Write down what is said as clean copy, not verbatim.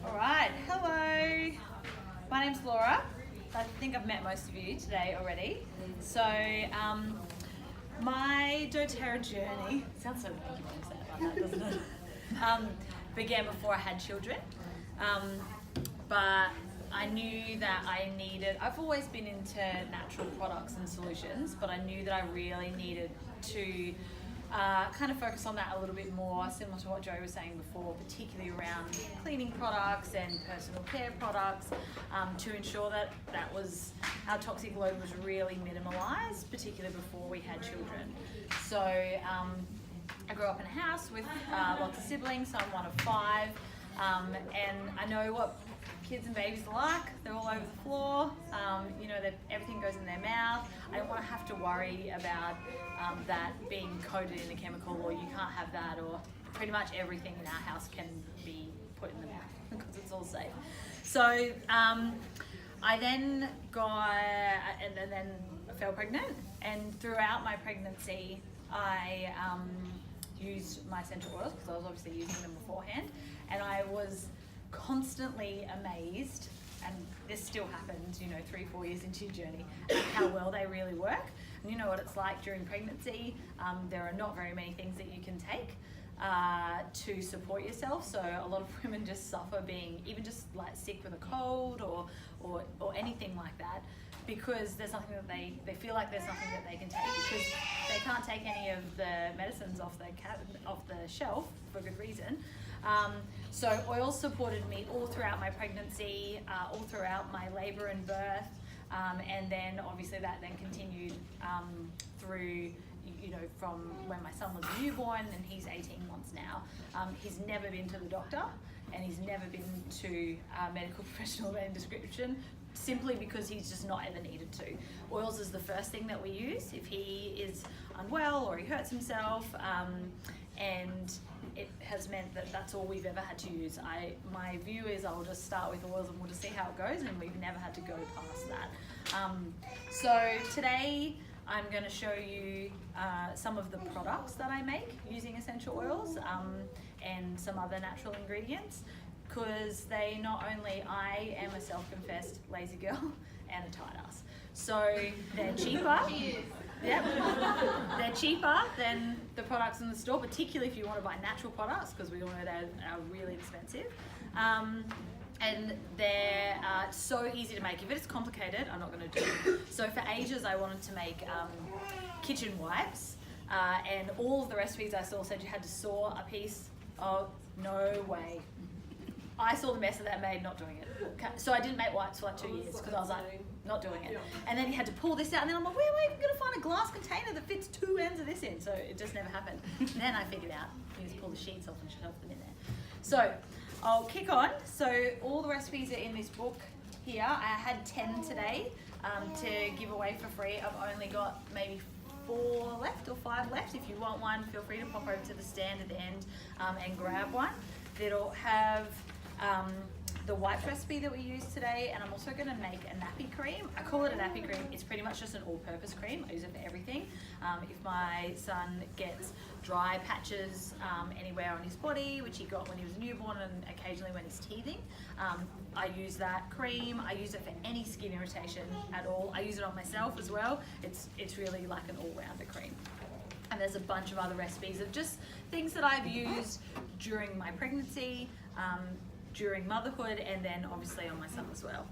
All right, hello. My name's Laura. I think I've met most of you today already. So, my doTERRA journey, sounds so wanky when you say it like that, doesn't it? Began before I had children. But I knew that I've always been into natural products and solutions, but I knew that I really needed to kind of focus on that a little bit more, similar to what Joe was saying before, particularly around cleaning products and personal care products, to ensure that our toxic load was really minimalised, particularly before we had children. So I grew up in a house with lots of siblings, so I'm one of 5, and I know what kids and babies are like. They're all over the floor, everything goes in their mouth. I don't want to have to worry about that being coated in a chemical, or you can't have that, or pretty much everything in our house can be put in the mouth because it's all safe. So I then then fell pregnant, and throughout my pregnancy I used my essential oils because I was obviously using them beforehand, and I was constantly amazed, and this still happens 3-4 years into your journey, at how well they really work. And you know what it's like during pregnancy. There are not very many things that you can take to support yourself, so a lot of women just suffer being even just like sick with a cold or anything like that, because there's nothing that they feel like there's nothing that they can take, because they can't take any of the medicines off the shelf for good reason. So oils supported me all throughout my pregnancy, all throughout my labour and birth, and then obviously that then continued through, from when my son was a newborn, and he's 18 months now. He's never been to the doctor, and he's never been to a medical professional of any description, simply because he's just not ever needed to. Oils is the first thing that we use if he is unwell or he hurts himself, and it has meant that that's all we've ever had to use. My view is I'll just start with oils and we'll just see how it goes, and we've never had to go past that. So today I'm going to show you some of the products that I make using essential oils and some other natural ingredients, because I am a self-confessed lazy girl and a tight ass. So they're cheaper. Yep. They're cheaper than the products in the store, particularly if you want to buy natural products, because we all know they are really expensive. And they're so easy to make. If it's complicated, I'm not going to do it. So for ages I wanted to make kitchen wipes, and all of the recipes I saw said you had to saw a piece. Oh, no way. I saw the mess that that made, not doing it. Okay. So I didn't make wipes for like 2 years because I was like, not doing it. And then you had to pull this out, and then I'm like, where am I even going to find a glass container that fits 2 ends of this in? So it just never happened. And then I figured out, you just pull the sheets off and shove them in there. So I'll kick on. So all the recipes are in this book here. I had 10 today to give away for free. I've only got maybe 4 left or 5 left. If you want one, feel free to pop over to the stand at the end and grab one. It'll have the wipes recipe that we use today, and I'm also going to make a nappy cream. I call it a nappy cream. It's pretty much just an all-purpose cream. I use it for everything. If my son gets dry patches anywhere on his body, which he got when he was a newborn and occasionally when he's teething, I use that cream. I use it for any skin irritation at all. I use it on myself as well. It's really like an all-rounder cream. And there's a bunch of other recipes of just things that I've used during my pregnancy, during motherhood, and then obviously on my son as well.